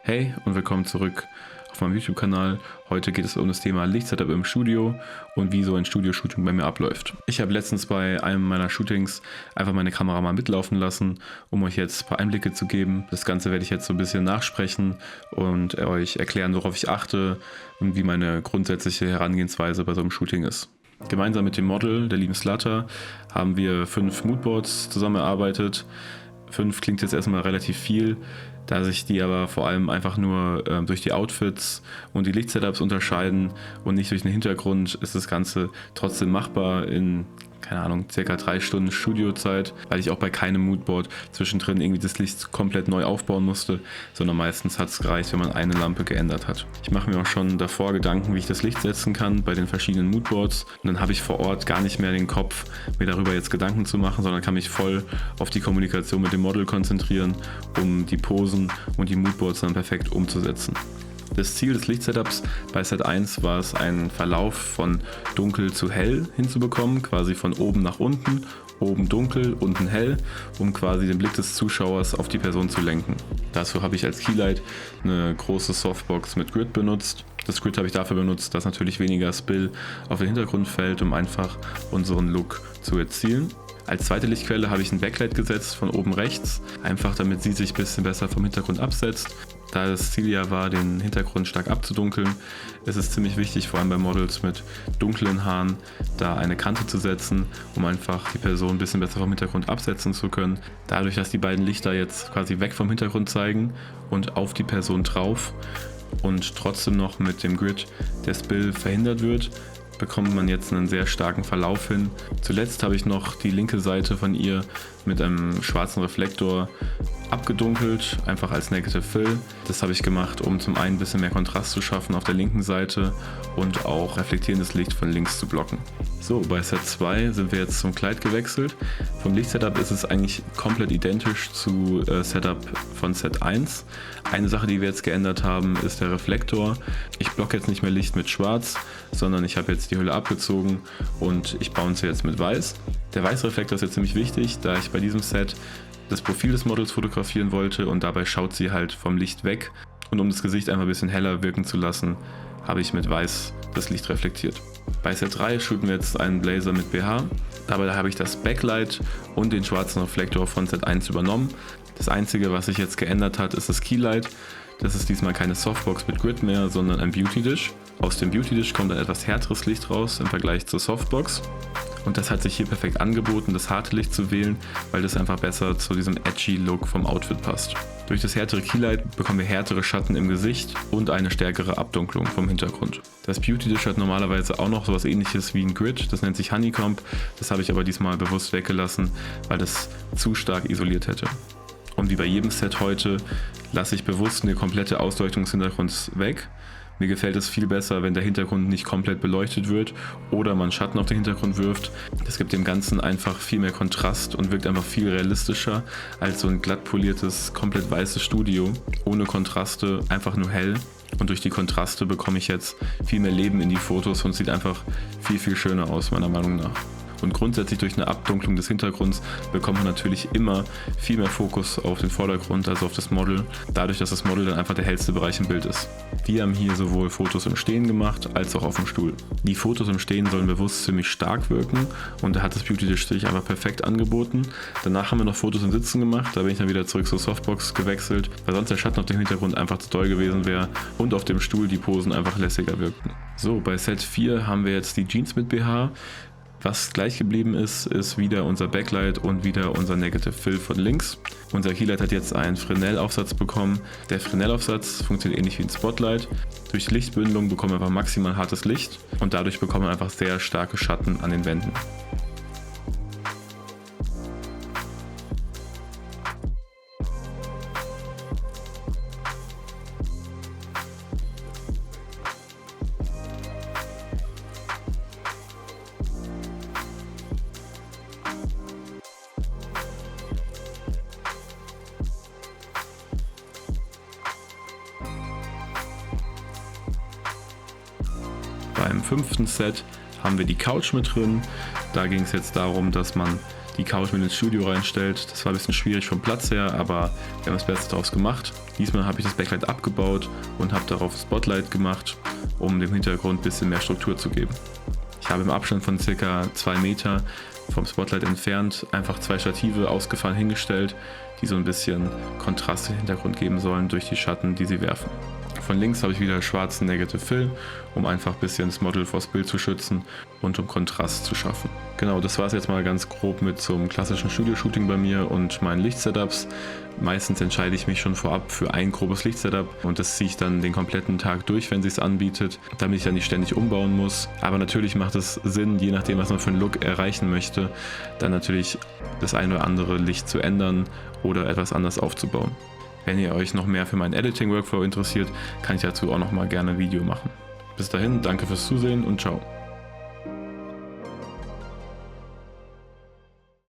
Hey und willkommen zurück auf meinem YouTube-Kanal. Heute geht es um das Thema Lichtsetup im Studio und wie so ein Studio-Shooting bei mir abläuft. Ich habe letztens bei einem meiner Shootings einfach meine Kamera mal mitlaufen lassen, um euch jetzt ein paar Einblicke zu geben. Das Ganze werde ich jetzt so ein bisschen nachsprechen und euch erklären, worauf ich achte und wie meine grundsätzliche Herangehensweise bei so einem Shooting ist. Gemeinsam mit dem Model, der lieben Slatter, haben wir 5 Moodboards zusammen erarbeitet. 5 klingt jetzt erstmal relativ viel, da sich die aber vor allem einfach nur durch die Outfits und die Lichtsetups unterscheiden und nicht durch den Hintergrund, ist das Ganze trotzdem machbar in, keine Ahnung, circa 3 Stunden Studiozeit, weil ich auch bei keinem Moodboard zwischendrin irgendwie das Licht komplett neu aufbauen musste, sondern meistens hat es gereicht, wenn man eine Lampe geändert hat. Ich mache mir auch schon davor Gedanken, wie ich das Licht setzen kann bei den verschiedenen Moodboards, und dann habe ich vor Ort gar nicht mehr den Kopf, mir darüber jetzt Gedanken zu machen, sondern kann mich voll auf die Kommunikation mit dem Model konzentrieren, um die Posen und die Moodboards dann perfekt umzusetzen. Das Ziel des Lichtsetups bei Set 1 war es, einen Verlauf von dunkel zu hell hinzubekommen, quasi von oben nach unten, oben dunkel, unten hell, um quasi den Blick des Zuschauers auf die Person zu lenken. Dazu habe ich als Keylight eine große Softbox mit Grid benutzt. Das Grid habe ich dafür benutzt, dass natürlich weniger Spill auf den Hintergrund fällt, um einfach unseren Look zu erzielen. Als zweite Lichtquelle habe ich ein Backlight gesetzt von oben rechts, einfach damit sie sich ein bisschen besser vom Hintergrund absetzt. Da das Ziel ja war, den Hintergrund stark abzudunkeln, ist es ziemlich wichtig, vor allem bei Models mit dunklen Haaren, da eine Kante zu setzen, um einfach die Person ein bisschen besser vom Hintergrund absetzen zu können. Dadurch, dass die beiden Lichter jetzt quasi weg vom Hintergrund zeigen und auf die Person drauf und trotzdem noch mit dem Grid der Spill verhindert wird, bekommt man jetzt einen sehr starken Verlauf hin. Zuletzt habe ich noch die linke Seite von ihr mit einem schwarzen Reflektor abgedunkelt, einfach als Negative Fill. Das habe ich gemacht, um zum einen ein bisschen mehr Kontrast zu schaffen auf der linken Seite und auch reflektierendes Licht von links zu blocken. So, bei Set 2 sind wir jetzt zum Kleid gewechselt. Vom Lichtsetup ist es eigentlich komplett identisch zu Setup von Set 1. Eine Sache, die wir jetzt geändert haben, ist der Reflektor. Ich blocke jetzt nicht mehr Licht mit Schwarz, sondern ich habe jetzt die Hülle abgezogen und ich bounce jetzt mit Weiß. Der Weißreflektor ist jetzt ziemlich wichtig, da ich bei diesem Set das Profil des Models fotografieren wollte und dabei schaut sie halt vom Licht weg, und um das Gesicht einfach ein bisschen heller wirken zu lassen, habe ich mit Weiß das Licht reflektiert. Bei Set 3 shooten wir jetzt einen Blazer mit BH. Dabei habe ich das Backlight und den schwarzen Reflektor von Set 1 übernommen. Das einzige, was sich jetzt geändert hat, ist das Keylight. Das ist diesmal keine Softbox mit Grid mehr, sondern ein Beauty Dish. Aus dem Beauty Dish kommt ein etwas härteres Licht raus im Vergleich zur Softbox. Und das hat sich hier perfekt angeboten, das harte Licht zu wählen, weil das einfach besser zu diesem edgy Look vom Outfit passt. Durch das härtere Keylight bekommen wir härtere Schatten im Gesicht und eine stärkere Abdunklung vom Hintergrund. Das Beauty Dish hat normalerweise auch noch sowas ähnliches wie ein Grid, das nennt sich Honeycomb. Das habe ich aber diesmal bewusst weggelassen, weil das zu stark isoliert hätte. Und wie bei jedem Set heute lasse ich bewusst eine komplette Ausleuchtung des Hintergrunds weg. Mir gefällt es viel besser, wenn der Hintergrund nicht komplett beleuchtet wird oder man Schatten auf den Hintergrund wirft. Das gibt dem Ganzen einfach viel mehr Kontrast und wirkt einfach viel realistischer als so ein glatt poliertes, komplett weißes Studio. Ohne Kontraste, einfach nur hell. Und durch die Kontraste bekomme ich jetzt viel mehr Leben in die Fotos und es sieht einfach viel, viel schöner aus, meiner Meinung nach. Und grundsätzlich durch eine Abdunklung des Hintergrunds bekommt man natürlich immer viel mehr Fokus auf den Vordergrund, also auf das Model, dadurch, dass das Model dann einfach der hellste Bereich im Bild ist. Wir haben hier sowohl Fotos im Stehen gemacht, als auch auf dem Stuhl. Die Fotos im Stehen sollen bewusst ziemlich stark wirken und da hat das Beauty Dish sich einfach perfekt angeboten. Danach haben wir noch Fotos im Sitzen gemacht, da bin ich dann wieder zurück zur Softbox gewechselt, weil sonst der Schatten auf dem Hintergrund einfach zu doll gewesen wäre und auf dem Stuhl die Posen einfach lässiger wirkten. So, bei Set 4 haben wir jetzt die Jeans mit BH. Was gleich geblieben ist, ist wieder unser Backlight und wieder unser Negative Fill von links. Unser Keylight hat jetzt einen Fresnel-Aufsatz bekommen. Der Fresnel-Aufsatz funktioniert ähnlich wie ein Spotlight. Durch Lichtbündelung bekommen wir einfach maximal hartes Licht und dadurch bekommen wir einfach sehr starke Schatten an den Wänden. Beim 5. Set haben wir die Couch mit drin. Da ging es jetzt darum, dass man die Couch mit ins Studio reinstellt. Das war ein bisschen schwierig vom Platz her, aber wir haben das Beste daraus gemacht. Diesmal habe ich das Backlight abgebaut und habe darauf Spotlight gemacht, um dem Hintergrund ein bisschen mehr Struktur zu geben. Ich habe im Abstand von ca. 2 Meter vom Spotlight entfernt einfach 2 Stative ausgefahren hingestellt, die so ein bisschen Kontrast in den Hintergrund geben sollen durch die Schatten, die sie werfen. Von links habe ich wieder schwarzen Negative Fill, um einfach ein bisschen das Model vors Bild zu schützen und um Kontrast zu schaffen. Genau, das war es jetzt mal ganz grob mit so einem klassischen Studio-Shooting bei mir und meinen Lichtsetups. Meistens entscheide ich mich schon vorab für ein grobes Lichtsetup und das ziehe ich dann den kompletten Tag durch, wenn es sich anbietet, damit ich dann nicht ständig umbauen muss. Aber natürlich macht es Sinn, je nachdem, was man für einen Look erreichen möchte, dann natürlich das eine oder andere Licht zu ändern oder etwas anders aufzubauen. Wenn ihr euch noch mehr für meinen Editing-Workflow interessiert, kann ich dazu auch noch mal gerne ein Video machen. Bis dahin, danke fürs Zusehen und ciao.